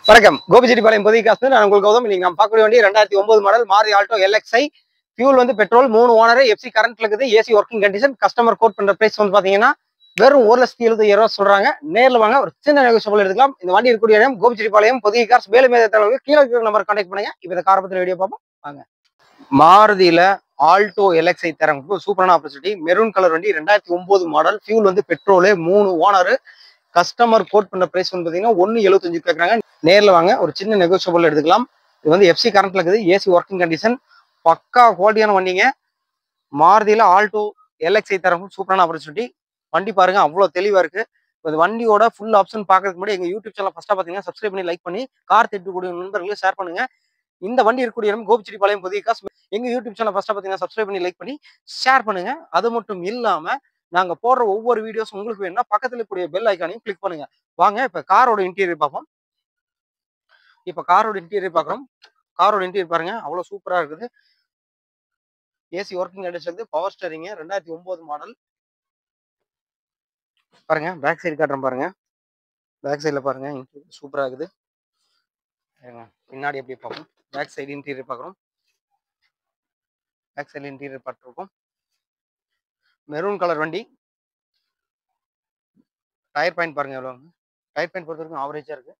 வணக்கம். கோபிச்செட்டிப்பாளையம் பொதிகை காசு. நான் உங்களுக்கு கௌதம். இன்னைக்கு நம்ம பார்க்கக்கூடிய வண்டி 2009 model Maruti Alto LXi. Fuel வந்து பெட்ரோல், 3 ஓனர், FC கரண்ட்ல இருக்குது, AC working condition. Customer quote பண்ற பிரைஸ் வந்து பாத்தீங்கன்னா வெறும் 1,70,000 சொல்றாங்க. நேர்ல வாங்க, ஒரு சின்ன நெகோஷியபிள் எடுத்துக்கலாம். இந்த வண்டி இருக்கக்கூடிய இடம் கோபிச்செட்டிப்பாளையம் பொதிகை காசு. மேலும் மேலும் கீழே இருக்கிற நம்பர் கான்டாக்ட் பண்ணுங்க. இப்ப இந்த காரை பத்தின வீடியோ பார்ப்போம் வாங்க. மாருதியில ஆல்டோ LXi தரம் சூப்பரான ஆப்பர்ச்சுனிட்டி. மெரூன் கலர் வண்டி, 2009 மாடல். ஃபியூல் வந்து பெட்ரோலு, 3 ஓனர். கஸ்டமர் கோட் பண்ண பிரைஸ் வந்து பாத்தீங்கன்னா 1,75 கேட்கறாங்க. நேர்ல வாங்க, ஒரு சின்ன நெகோஷியபிள் எடுத்துக்கலாம். இது வந்து FC கரண்ட்ல இருக்குது, ஏசி ஒர்க்கிங் கண்டிஷன். பக்கா குவாலிட்டியான வண்டிங்க. மாருதியில ஆல்டோ LXi தரம் சூப்பரான ஆப்பர்ச்சுனிட்டி. வண்டி பாருங்க, அவ்வளவு தெளிவா இருக்கு. இந்த வண்டியோட ஃபுல் ஆப்ஷன் பாக்குறதுக்கு முன்னாடி எங்க யூடியூப் சேனல் ஃபர்ஸ்டா பாத்தீங்கன்னா சப்ஸ்கிரைப் பண்ணி லைக் பண்ணி கார் தேடக்கூடிய நண்பர்களுக்கு ஷேர் பண்ணுங்க. இந்த வண்டி இருக்கக்கூடிய இடம் கோபிச்செட்டிப்பாளையம் பொதிகை காசு. எங்க யூடியூப் சேனல் ஃபர்ஸ்டா பாத்தீங்கன்னா சப்ஸ்கிரைப் பண்ணி லைக் பண்ணி ஷேர் பண்ணுங்க. அது மட்டும் இல்லாம நாங்க போடுற ஒவ்வொரு வீடியோஸ் உங்களுக்கு வேணும்னா பக்கத்துல இருக்கக்கூடிய பெல் ஐக்கானையும் கிளிக் பண்ணுங்க. வாங்க இப்ப காரோட இன்டீரியர் பார்ப்போம். இப்ப காரோட இன்டீரியர் பாக்குறோம். காரோட இன்டீரியர் பாருங்க, அவ்வளவு சூப்பரா இருக்குது. ஏசி ஒர்க்கிங் கண்டிஷன் இருக்குது. Power steering, 2009 model. பாருங்க, பேக் சைடு காட்டுறேன் பாருங்க. பேக் சைடுல பாருங்க, இன்டீரியர் சூப்பரா இருக்குது. பின்னாடி எப்படி பார்ப்போம். பேக் சைடு இன்டீரியர் பாக்குறோம். பேக் சைடு இன்டீரியர் பார்த்துருக்கோம். மெரூன் கலர் வண்டி. டயர் பாயிண்ட் பாருங்க எவ்வளவு. டயர் பாயிண்ட் பொறுத்த வரைக்கும் ஆவரேஜா இருக்கு.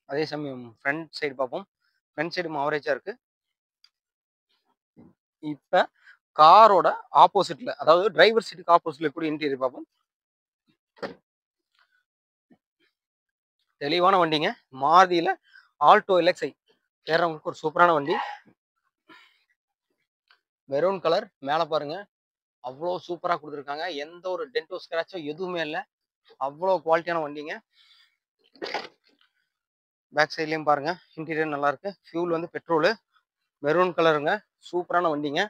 அதே சமயம் ஃப்ரண்ட் சைடு பார்ப்போம். ஃப்ரண்ட் சைடும் ஆவரேஜா இருக்கு. இப்ப காரோட ஆப்போசிட்ல, அதாவது டிரைவர் சீட்டுக்கு ஆப்போசிட்ல கூட இன்டீரியர் பார்ப்போம். தெளிவான வண்டிங்க. மாருதியில ஆல்டோ LXi தேர்றவங்களுக்கு ஒரு சூப்பரான வண்டி. Maroon colour. மேல பாருங்க, அவ்வளோ சூப்பரா கொடுத்துருக்காங்க. எந்த ஒரு டென்டோ ஸ்கிராச்சோ எதுவுமே இல்லை. அவ்வளோ குவாலிட்டியான வண்டிங்க. பேக் சைட்லயும் பாருங்க, இன்டீரியர் நல்லா இருக்கு. ஃபியூல் வந்து பெட்ரோலு, மெரூன் கலருங்க. சூப்பரான வண்டிங்க,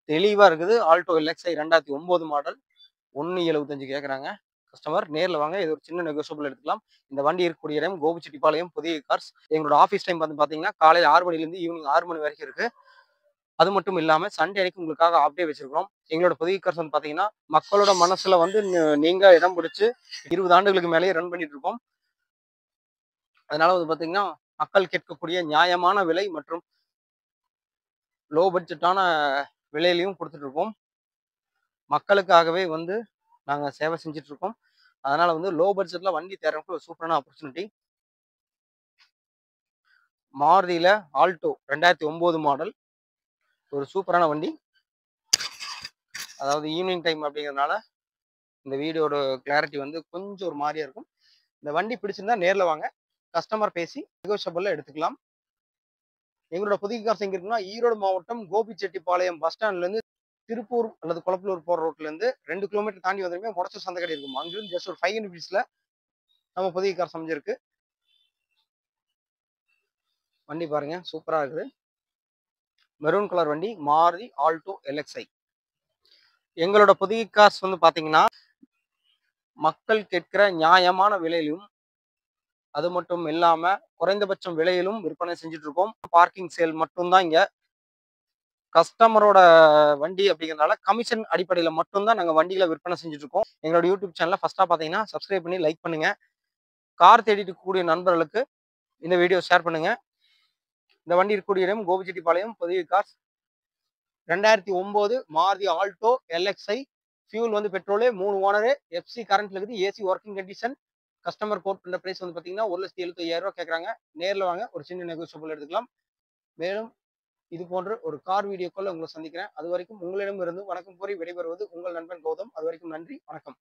தெளிவா இருக்குது. Alto LXi 2009 model. 1,75 கேட்கறாங்க கஸ்டமர். நேர்ல வாங்க, இது ஒரு சின்ன நெகோஷியபிள் எடுத்துக்கலாம். இந்த வண்டி இருக்கக்கூடிய இடம் கோபிச்செட்டிப்பாளையம் பொதிகை கார்ஸ். எங்களோட ஆஃபீஸ் டைம் வந்து பாத்தீங்கன்னா காலையில் 6 மணிலேருந்து ஈவினிங் 6 மணி வரைக்கும் இருக்கு. அது மட்டும் இல்லாம சண்டே அன்னைக்கு உங்களுக்காக ஆஃப் டே வச்சிருக்கோம். எங்களோட பொதிகை கார்ஸ் வந்து பாத்தீங்கன்னா மக்களோட மனசுல வந்து நீங்க இடம் பிடிச்சு 20 ஆண்டுகளுக்கு மேலேயே ரன் பண்ணிட்டு இருக்கோம். அதனால வந்து பாத்தீங்கன்னா மக்கள் கேட்கக்கூடிய நியாயமான விலை மற்றும் லோ பட்ஜெட்டான விலையிலையும் கொடுத்துட்டு இருக்கோம். மக்களுக்காகவே வந்து நாங்க சேவை செஞ்சுட்டு இருக்கோம். அதனால வந்து லோ பட்ஜெட்ல வண்டி தேர்றதுக்கு ஒரு சூப்பரான ஆப்பர்ச்சுனிட்டி. மாருதியில ஆல்டோ 2009 மாடல், ஒரு சூப்பரான வண்டி. அதாவது ஈவினிங் டைம் அப்படிங்கிறதுனால இந்த வீடியோட கிளாரிட்டி வந்து கொஞ்சம் ஒரு மாதிரியா இருக்கும். இந்த வண்டி பிடிச்சிருந்தா நேர்ல வாங்க, கஸ்டமர் பேசி நெகோஷியபிள்ல எடுத்துக்கலாம். எங்களோட பொதிகை காசு எங்க இருக்குன்னா, ஈரோடு மாவட்டம் கோபிச்செட்டிப்பாளையம் பஸ் ஸ்டாண்ட்ல இருந்து திருப்பூர் அல்லது கொளப்பலூர் போற ரோட்ல இருந்து 2 கிலோமீட்டர் தாண்டி வந்தோமே முடச்சூர் சந்தைக்கடை இருக்கும். அங்கிருந்து ஜஸ்ட் ஒரு 5 நிமிஷத்துல நம்ம பொதிகை காசு அமைஞ்சிருக்கு. வண்டி பாருங்க, சூப்பரா இருக்குது. மெரூன் கலர் வண்டி, மாருதி ஆல்டோ LXi. எங்களோட பொதிகை காசு வந்து பாத்தீங்கன்னா மக்கள் கேட்கிற நியாயமான விலையிலும், அது மட்டும் இல்லாம குறைந்தபட்சம் விலையிலும் விற்பனை செஞ்சுட்டு இருக்கோம். பார்க்கிங் சேல் மட்டும்தான் இங்க. கஸ்டமரோட வண்டி அப்படிங்கிறதுனால கமிஷன் அடிப்படையில மட்டும்தான் நாங்க வண்டிகளை விற்பனை செஞ்சுட்டு இருக்கோம். எங்களோட யூடியூப் சேனலை ஃபர்ஸ்டா பாத்தீங்கன்னா சப்ஸ்கிரைப் பண்ணி லைக் பண்ணுங்க. கார் தேடிட்டு இருக்கக்கூடிய நண்பர்களுக்கு இந்த வீடியோ ஷேர் பண்ணுங்க. இந்த வண்டி இருக்கக்கூடிய இடம் Gobichettipalayam Pothigai cars. 2009 Maruti Alto LXi. Fuel வந்து பெட்ரோலு, 3 ஓனரு, FC கரண்ட்ல இருக்குது, AC working condition. Customer quote பண்ற பிரைஸ் வந்து பாத்தீங்கன்னா 1,75,000 கேட்கறாங்க. நேர்ல வாங்க, ஒரு சின்ன நெகோஷியபிள் எடுத்துக்கலாம். மேலும் இது போன்ற ஒரு கார் வீடியோக்கள் உங்களை சந்திக்கிறேன். அது வரைக்கும் உங்களிடமிருந்து வணக்கம் கூறி விடைபெறுவது உங்கள் நண்பன் கௌதம். அது வரைக்கும் நன்றி, வணக்கம்.